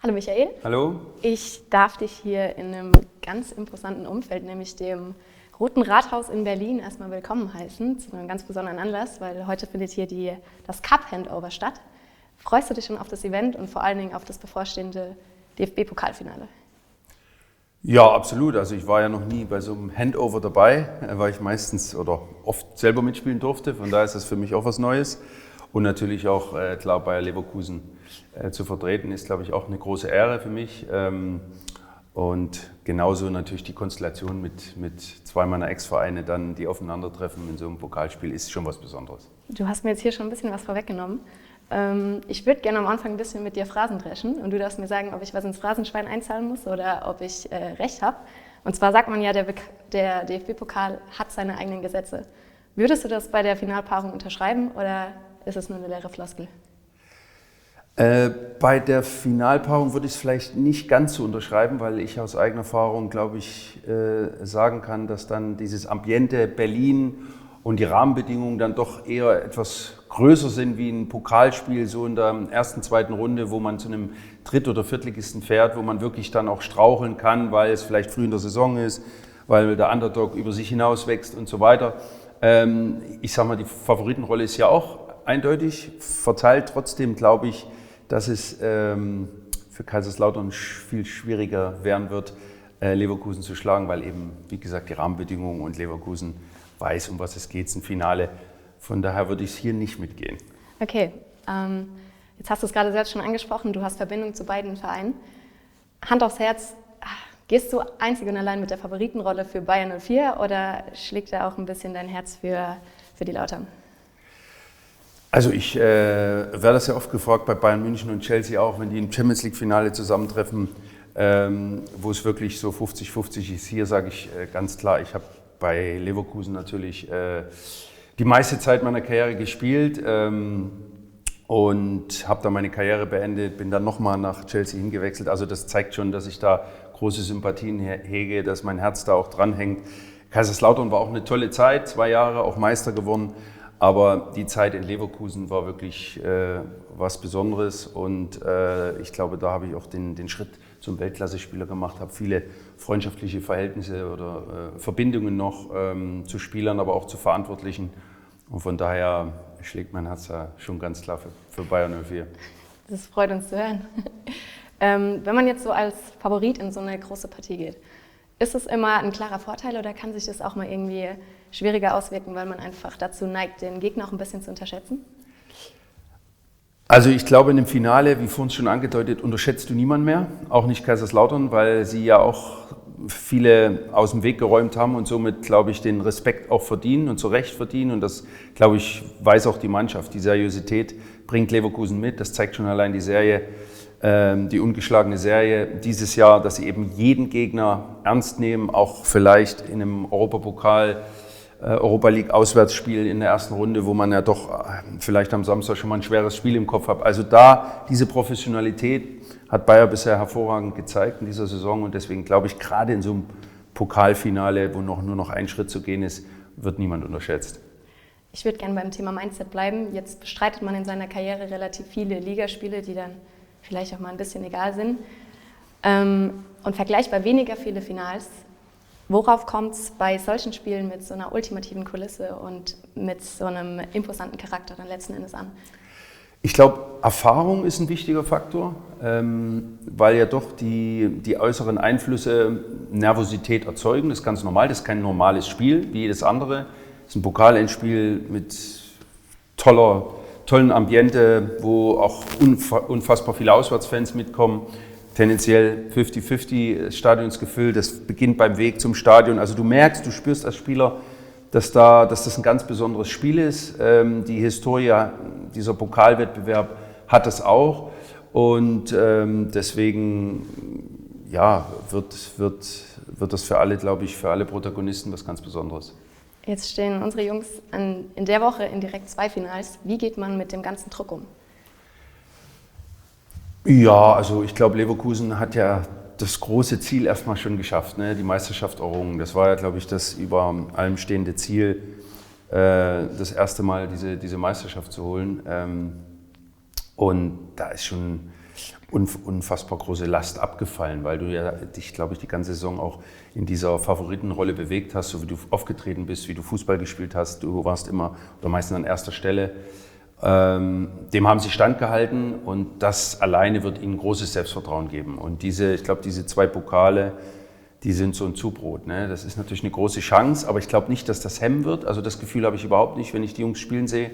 Hallo Michael. Hallo. Ich darf dich hier in einem ganz imposanten Umfeld, nämlich dem Roten Rathaus in Berlin, erstmal willkommen heißen, zu einem ganz besonderen Anlass, weil heute findet hier das Cup-Handover statt. Freust du dich schon auf das Event und vor allen Dingen auf das bevorstehende DFB-Pokalfinale? Ja, absolut. Also ich war ja noch nie bei so einem Handover dabei, weil ich meistens oder oft selber mitspielen durfte. Von daher ist das für mich auch was Neues. Und natürlich auch klar Bayer Leverkusen zu vertreten, ist, glaube ich, auch eine große Ehre für mich. Und genauso natürlich die Konstellation mit zwei meiner Ex-Vereine dann, die aufeinandertreffen in so einem Pokalspiel, ist schon was Besonderes. Du hast mir jetzt hier schon ein bisschen was vorweggenommen. Ich würde gerne am Anfang ein bisschen mit dir Phrasen dreschen und du darfst mir sagen, ob ich was ins Phrasenschwein einzahlen muss oder ob ich recht habe. Und zwar sagt man ja, der DFB-Pokal hat seine eigenen Gesetze. Würdest du das bei der Finalpaarung unterschreiben oder ist es nur eine leere Floskel? Bei der Finalpaarung würde ich es vielleicht nicht ganz so unterschreiben, weil ich aus eigener Erfahrung, glaube ich, sagen kann, dass dann dieses Ambiente Berlin und die Rahmenbedingungen dann doch eher etwas größer sind wie ein Pokalspiel, so in der ersten, zweiten Runde, wo man zu einem Dritt- oder Viertligisten fährt, wo man wirklich dann auch straucheln kann, weil es vielleicht früh in der Saison ist, weil der Underdog über sich hinaus wächst und so weiter. Ich sage mal, die Favoritenrolle ist ja auch eindeutig verteilt. Trotzdem glaube ich, dass es für Kaiserslautern viel schwieriger werden wird, Leverkusen zu schlagen, weil eben, wie gesagt, die Rahmenbedingungen und Leverkusen weiß, um was es geht, ist ein Finale. Von daher würde ich es hier nicht mitgehen. Okay, jetzt hast du es gerade selbst schon angesprochen, du hast Verbindung zu beiden Vereinen. Hand aufs Herz, gehst du einzig und allein mit der Favoritenrolle für Bayern 04 oder schlägt da auch ein bisschen dein Herz für die Lautern? Also ich werde das ja oft gefragt bei Bayern München und Chelsea auch, wenn die im Champions-League-Finale zusammentreffen, wo es wirklich so 50-50 ist. Hier sage ich ganz klar, ich habe bei Leverkusen natürlich die meiste Zeit meiner Karriere gespielt und habe dann meine Karriere beendet, bin dann nochmal nach Chelsea hingewechselt. Also das zeigt schon, dass ich da große Sympathien hege, dass mein Herz da auch dranhängt. Kaiserslautern war auch eine tolle Zeit, 2 Jahre, auch Meister gewonnen. Aber die Zeit in Leverkusen war wirklich was Besonderes und ich glaube, da habe ich auch den Schritt zum Weltklasse-Spieler gemacht, habe viele freundschaftliche Verhältnisse oder Verbindungen noch zu Spielern, aber auch zu Verantwortlichen. Und von daher schlägt mein Herz da schon ganz klar für Bayern 04. Das freut uns zu hören. Wenn man jetzt so als Favorit in so eine große Partie geht, ist es immer ein klarer Vorteil oder kann sich das auch mal irgendwie schwieriger auswirken, weil man einfach dazu neigt, den Gegner auch ein bisschen zu unterschätzen? Also ich glaube, in dem Finale, wie vorhin schon angedeutet, unterschätzt du niemanden mehr, auch nicht Kaiserslautern, weil sie ja auch viele aus dem Weg geräumt haben und somit, glaube ich, den Respekt auch verdienen und zu Recht verdienen. Und das, glaube ich, weiß auch die Mannschaft. Die Seriosität bringt Leverkusen mit. Das zeigt schon allein die Serie, die ungeschlagene Serie dieses Jahr, dass sie eben jeden Gegner ernst nehmen, auch vielleicht in einem Europapokal, Europa League Auswärtsspiel in der ersten Runde, wo man ja doch vielleicht am Samstag schon mal ein schweres Spiel im Kopf hat. Also da diese Professionalität hat Bayer bisher hervorragend gezeigt in dieser Saison und deswegen glaube ich, gerade in so einem Pokalfinale, wo nur noch ein Schritt zu gehen ist, wird niemand unterschätzt. Ich würde gerne beim Thema Mindset bleiben. Jetzt bestreitet man in seiner Karriere relativ viele Ligaspiele, die dann vielleicht auch mal ein bisschen egal sind und vergleichbar weniger viele Finals. Worauf kommt es bei solchen Spielen mit so einer ultimativen Kulisse und mit so einem imposanten Charakter dann letzten Endes an? Ich glaube, Erfahrung ist ein wichtiger Faktor, weil ja doch die äußeren Einflüsse Nervosität erzeugen. Das ist ganz normal, das ist kein normales Spiel wie jedes andere. Das ist ein Pokalendspiel mit tollen Ambiente, wo auch unfassbar viele Auswärtsfans mitkommen. Tendenziell 50-50, das Stadion ist gefüllt, das beginnt beim Weg zum Stadion. Also du merkst, du spürst als Spieler, dass das ein ganz besonderes Spiel ist. Die Historie, dieser Pokalwettbewerb hat es auch. Und deswegen ja, wird das für alle, glaube ich, für alle Protagonisten was ganz Besonderes. Jetzt stehen unsere Jungs in der Woche in direkt 2 Finals. Wie geht man mit dem ganzen Druck um? Ja, also ich glaube, Leverkusen hat ja das große Ziel erstmal schon geschafft, ne? Die Meisterschaft errungen. Das war ja, glaube ich, das über allem stehende Ziel, das erste Mal diese Meisterschaft zu holen. Und da ist schon unfassbar große Last abgefallen, weil du ja dich, glaube ich, die ganze Saison auch in dieser Favoritenrolle bewegt hast, so wie du aufgetreten bist, wie du Fußball gespielt hast. Du warst immer oder meistens an erster Stelle. Dem haben sie standgehalten und das alleine wird ihnen großes Selbstvertrauen geben. Und ich glaube, diese 2 Pokale, die sind so ein Zubrot. Ne? Das ist natürlich eine große Chance, aber ich glaube nicht, dass das hemmen wird. Also das Gefühl habe ich überhaupt nicht, wenn ich die Jungs spielen sehe.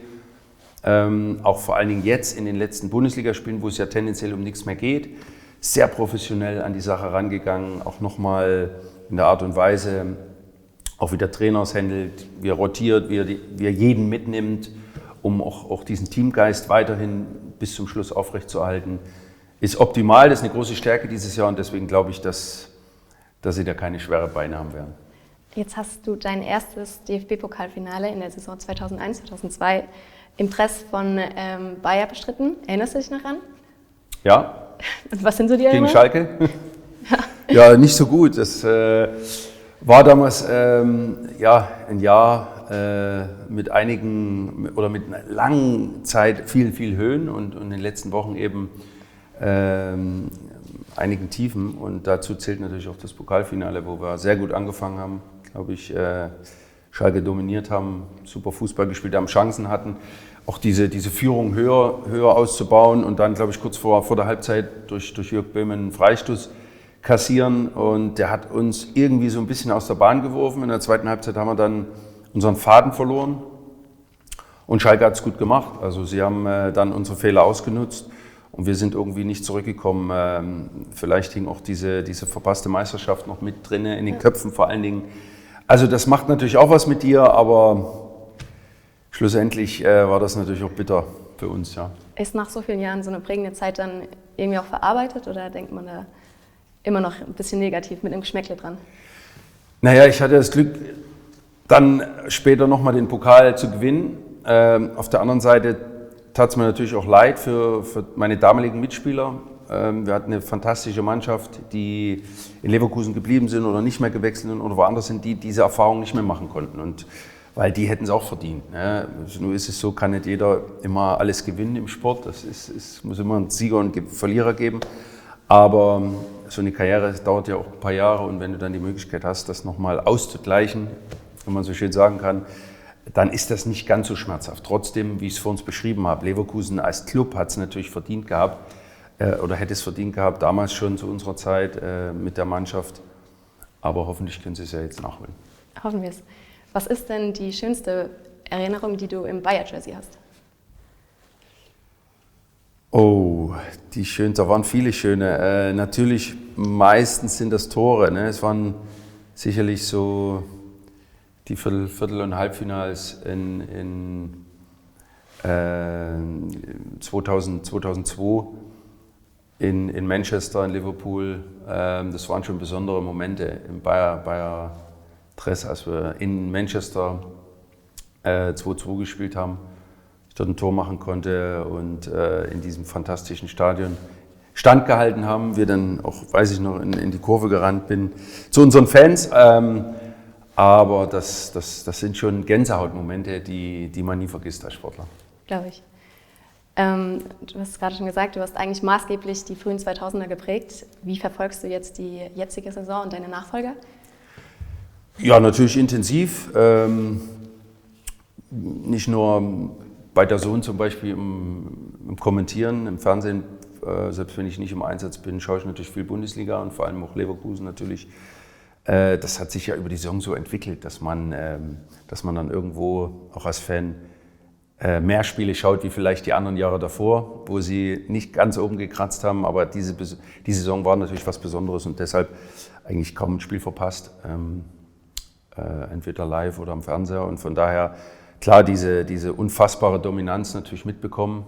Auch vor allen Dingen jetzt in den letzten Bundesligaspielen, wo es ja tendenziell um nichts mehr geht, sehr professionell an die Sache rangegangen, auch nochmal in der Art und Weise, auch wie der Trainer es handelt, wie er rotiert, wie er jeden mitnimmt, um auch diesen Teamgeist weiterhin bis zum Schluss aufrechtzuerhalten, ist optimal. Das ist eine große Stärke dieses Jahr und deswegen glaube ich, dass sie da keine schwere Beine haben werden. Jetzt hast du dein erstes DFB-Pokalfinale in der Saison 2001/2002 im Dress von Bayer bestritten. Erinnerst du dich noch an? Ja. Und was sind so die Erinnerungen? Gegen Schalke? Ja, nicht so gut. Das war damals ein Jahr mit einigen oder mit einer langen Zeit viel Höhen und in den letzten Wochen eben einigen Tiefen. Und dazu zählt natürlich auch das Pokalfinale, wo wir sehr gut angefangen haben, glaube ich, Schalke dominiert haben, super Fußball gespielt haben, Chancen hatten, auch diese Führung höher auszubauen und dann, glaube ich, kurz vor der Halbzeit durch Jörg Böhmen einen Freistoß kassieren und der hat uns irgendwie so ein bisschen aus der Bahn geworfen. In der zweiten Halbzeit haben wir dann unseren Faden verloren und Schalke hat es gut gemacht. Also sie haben dann unsere Fehler ausgenutzt und wir sind irgendwie nicht zurückgekommen. Vielleicht hing auch diese verpasste Meisterschaft noch mit drin, in den Köpfen vor allen Dingen. Also das macht natürlich auch was mit dir, aber schlussendlich war das natürlich auch bitter für uns. Ja. Ist nach so vielen Jahren so eine prägende Zeit dann irgendwie auch verarbeitet oder denkt man da immer noch ein bisschen negativ mit einem Geschmäckle dran? Naja, ich hatte das Glück, dann später nochmal den Pokal zu gewinnen. Auf der anderen Seite tat es mir natürlich auch leid für meine damaligen Mitspieler. Wir hatten eine fantastische Mannschaft, die in Leverkusen geblieben sind oder nicht mehr gewechselt sind oder woanders sind, die diese Erfahrung nicht mehr machen konnten. Und weil die hätten es auch verdient. Ne? Nur ist es so, kann nicht jeder immer alles gewinnen im Sport. Es muss immer einen Sieger und einen Verlierer geben. Aber so eine Karriere dauert ja auch ein paar Jahre und wenn du dann die Möglichkeit hast, das nochmal auszugleichen, wenn man so schön sagen kann, dann ist das nicht ganz so schmerzhaft. Trotzdem, wie ich es vor uns beschrieben habe, Leverkusen als Club hat es natürlich verdient gehabt oder hätte es verdient gehabt, damals schon zu unserer Zeit mit der Mannschaft. Aber hoffentlich können sie es ja jetzt nachholen. Hoffen wir es. Was ist denn die schönste Erinnerung, die du im Bayer-Jersey hast? Oh, da waren viele schöne. Natürlich, meistens sind das Tore. Ne? Es waren sicherlich so die Viertel- und Halbfinals in 2002 in Manchester, in Liverpool. Das waren schon besondere Momente im Bayer Dress, als wir in Manchester 2-2 gespielt haben. Ich dort ein Tor machen konnte und in diesem fantastischen Stadion standgehalten haben. Wir dann auch, weiß ich noch, in die Kurve gerannt bin zu unseren Fans. Aber das sind schon Gänsehautmomente, die man nie vergisst als Sportler. Glaube ich. Du hast gerade schon gesagt, du hast eigentlich maßgeblich die frühen 2000er geprägt. Wie verfolgst du jetzt die jetzige Saison und deine Nachfolger? Ja, natürlich intensiv. Nicht nur bei der Sohn zum Beispiel im Kommentieren, im Fernsehen. Selbst wenn ich nicht im Einsatz bin, schaue ich natürlich viel Bundesliga und vor allem auch Leverkusen natürlich. Das hat sich ja über die Saison so entwickelt, dass man dann irgendwo auch als Fan mehr Spiele schaut wie vielleicht die anderen Jahre davor, wo sie nicht ganz oben gekratzt haben. Aber diese Saison war natürlich was Besonderes und deshalb eigentlich kaum ein Spiel verpasst. Entweder live oder am Fernseher. Und von daher, klar, diese unfassbare Dominanz natürlich mitbekommen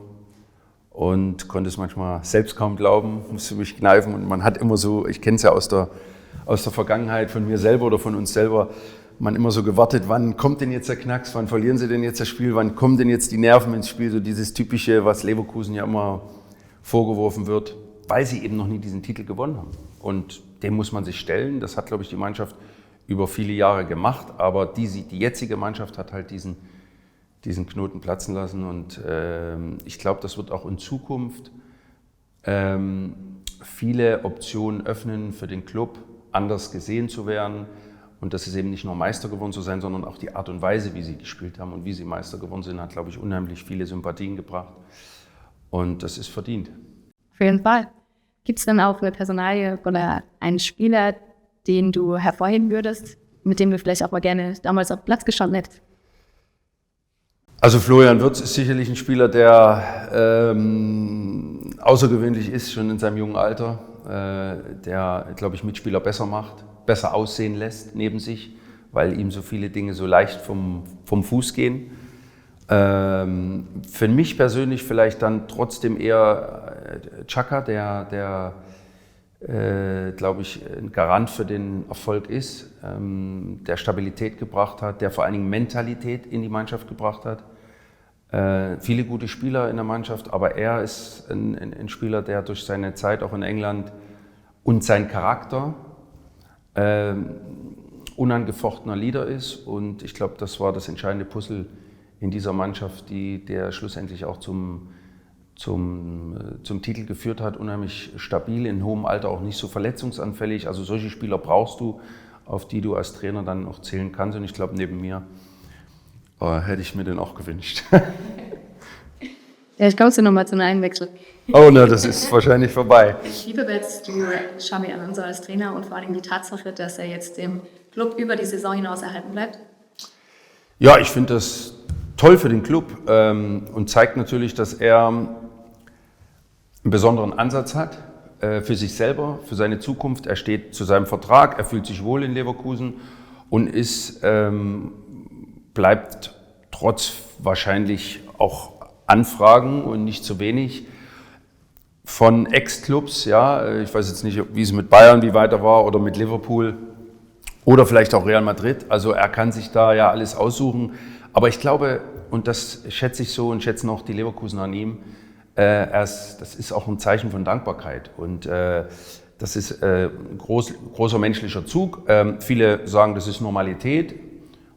und konnte es manchmal selbst kaum glauben, musste mich kneifen. Und man hat immer so, ich kenne es ja aus der Vergangenheit von mir selber oder von uns selber, man immer so gewartet, wann kommt denn jetzt der Knacks, wann verlieren sie denn jetzt das Spiel, wann kommen denn jetzt die Nerven ins Spiel, so dieses Typische, was Leverkusen ja immer vorgeworfen wird, weil sie eben noch nie diesen Titel gewonnen haben. Und dem muss man sich stellen, das hat, glaube ich, die Mannschaft über viele Jahre gemacht, aber die jetzige Mannschaft hat halt diesen Knoten platzen lassen und ich glaube, das wird auch in Zukunft viele Optionen öffnen für den Club, anders gesehen zu werden. Und das ist eben nicht nur Meister geworden zu sein, sondern auch die Art und Weise, wie sie gespielt haben und wie sie Meister geworden sind, hat, glaube ich, unheimlich viele Sympathien gebracht. Und das ist verdient. Auf jeden Fall. Gibt es denn auch eine Personalie oder einen Spieler, den du hervorheben würdest, mit dem du vielleicht auch mal gerne damals auf Platz gestanden hättest? Also Florian Wirtz ist sicherlich ein Spieler, der außergewöhnlich ist, schon in seinem jungen Alter, der, glaube ich, Mitspieler besser macht, besser aussehen lässt neben sich, weil ihm so viele Dinge so leicht vom Fuß gehen. Für mich persönlich vielleicht dann trotzdem eher Xhaka, der glaube ich, ein Garant für den Erfolg ist, der Stabilität gebracht hat, der vor allen Dingen Mentalität in die Mannschaft gebracht hat. Viele gute Spieler in der Mannschaft, aber er ist ein Spieler, der durch seine Zeit auch in England und seinen Charakter unangefochtener Leader ist. Und ich glaube, das war das entscheidende Puzzle in dieser Mannschaft, der schlussendlich auch zum Titel geführt hat. Unheimlich stabil, in hohem Alter auch nicht so verletzungsanfällig. Also solche Spieler brauchst du, auf die du als Trainer dann noch zählen kannst. Und ich glaube, neben mir hätte ich mir den auch gewünscht. Ja, ich glaube, es ist nochmal zu einem Einwechsel. Oh, na, das ist wahrscheinlich vorbei. Wie bewertest du Xabi Alonso als Trainer und vor allem die Tatsache, dass er jetzt dem Club über die Saison hinaus erhalten bleibt? Ja, ich finde das toll für den Club und zeigt natürlich, dass er einen besonderen Ansatz hat für sich selber, für seine Zukunft. Er steht zu seinem Vertrag, er fühlt sich wohl in Leverkusen und bleibt trotz wahrscheinlich auch Anfragen und nicht zu wenig von Ex-Clubs, ja, ich weiß jetzt nicht, wie es mit Bayern wie weiter war oder mit Liverpool oder vielleicht auch Real Madrid, also er kann sich da ja alles aussuchen, aber ich glaube, und das schätze ich so und schätzen auch die Leverkusener an ihm, das ist auch ein Zeichen von Dankbarkeit und das ist ein großer menschlicher Zug. Viele sagen, das ist Normalität,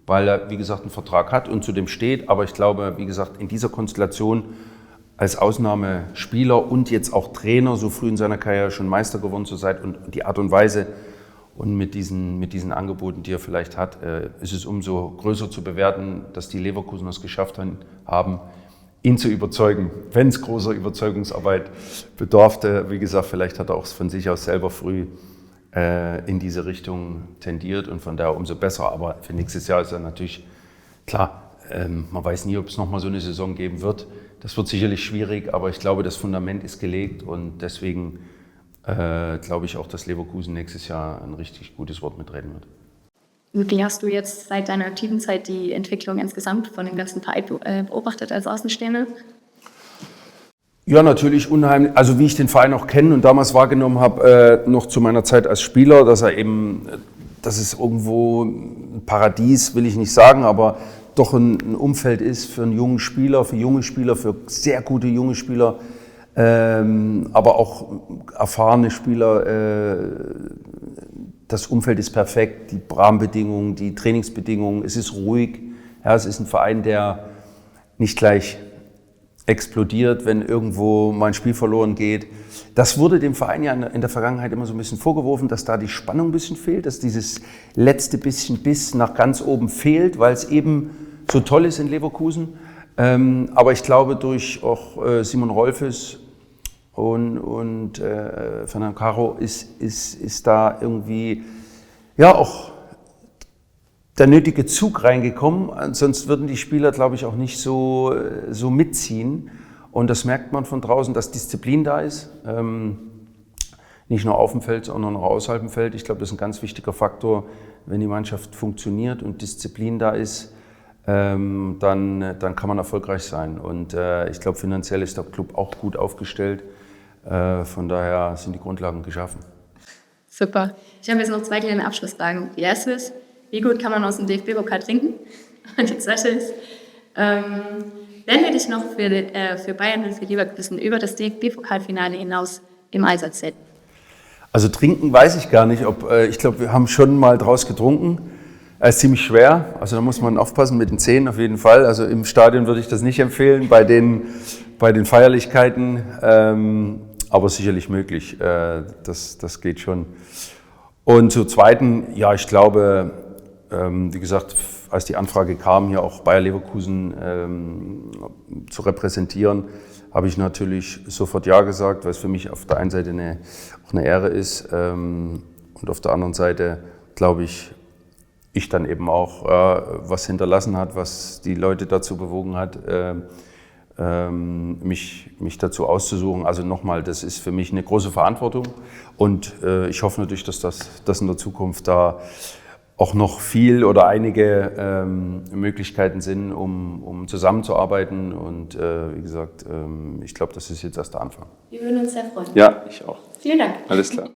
weil er, wie gesagt, einen Vertrag hat und zu dem steht. Aber ich glaube, wie gesagt, in dieser Konstellation als Ausnahmespieler und jetzt auch Trainer, so früh in seiner Karriere schon Meister geworden zu sein und die Art und Weise und mit diesen Angeboten, die er vielleicht hat, ist es umso größer zu bewerten, dass die Leverkusener es geschafft haben, ihn zu überzeugen, wenn es großer Überzeugungsarbeit bedurfte. Wie gesagt, vielleicht hat er auch von sich aus selber früh in diese Richtung tendiert und von daher umso besser. Aber für nächstes Jahr ist er natürlich klar, man weiß nie, ob es nochmal so eine Saison geben wird. Das wird sicherlich schwierig, aber ich glaube, das Fundament ist gelegt und deswegen glaube ich auch, dass Leverkusen nächstes Jahr ein richtig gutes Wort mitreden wird. Wie hast du jetzt seit deiner aktiven Zeit die Entwicklung insgesamt von dem ganzen Verein beobachtet als Außenstehender? Ja, natürlich unheimlich. Also wie ich den Verein auch kenne und damals wahrgenommen habe, noch zu meiner Zeit als Spieler, dass es irgendwo ein Paradies, will ich nicht sagen, aber doch ein Umfeld ist für einen jungen Spieler, für junge Spieler, für sehr gute junge Spieler, aber auch erfahrene Spieler. Das Umfeld ist perfekt, die Rahmenbedingungen, die Trainingsbedingungen, es ist ruhig. Ja, es ist ein Verein, der nicht gleich explodiert, wenn irgendwo mal ein Spiel verloren geht. Das wurde dem Verein ja in der Vergangenheit immer so ein bisschen vorgeworfen, dass da die Spannung ein bisschen fehlt, dass dieses letzte bisschen Biss nach ganz oben fehlt, weil es eben so toll ist in Leverkusen. Aber ich glaube, durch auch Simon Rolfes und Fernando Caro ist da irgendwie ja auch der nötige Zug reingekommen, sonst würden die Spieler, glaube ich, auch nicht so mitziehen. Und das merkt man von draußen, dass Disziplin da ist. Nicht nur auf dem Feld, sondern auch außerhalb dem Feld. Ich glaube, das ist ein ganz wichtiger Faktor. Wenn die Mannschaft funktioniert und Disziplin da ist, dann kann man erfolgreich sein. Und ich glaube, finanziell ist der Club auch gut aufgestellt. Von daher sind die Grundlagen geschaffen. Super. Ich habe jetzt noch 2 kleine Abschlussfragen. Die erste ist, wie gut kann man aus dem DFB-Pokal trinken? Und die zweite ist, werden wir dich noch für Bayern und für Leverkusen über das DFB-Pokalfinale hinaus im Einsatz sehen? Also trinken weiß ich gar nicht. Ich glaube, wir haben schon mal draus getrunken. Es ist ziemlich schwer, also da muss man aufpassen mit den Zähnen auf jeden Fall. Also im Stadion würde ich das nicht empfehlen, bei den Feierlichkeiten. aber sicherlich möglich. Das geht schon. Und zur zweiten, ja, ich glaube, wie gesagt, als die Anfrage kam, hier auch Bayer Leverkusen zu repräsentieren, habe ich natürlich sofort Ja gesagt, weil es für mich auf der einen Seite auch eine Ehre ist und auf der anderen Seite, glaube ich dann eben auch was hinterlassen hat, was die Leute dazu bewogen hat, mich dazu auszusuchen. Also nochmal, das ist für mich eine große Verantwortung und ich hoffe natürlich, dass das in der Zukunft da auch noch viel oder einige Möglichkeiten sind, um zusammenzuarbeiten. Und wie gesagt, ich glaube, das ist jetzt erst der Anfang. Wir würden uns sehr freuen. Ja, ich auch. Vielen Dank. Alles klar.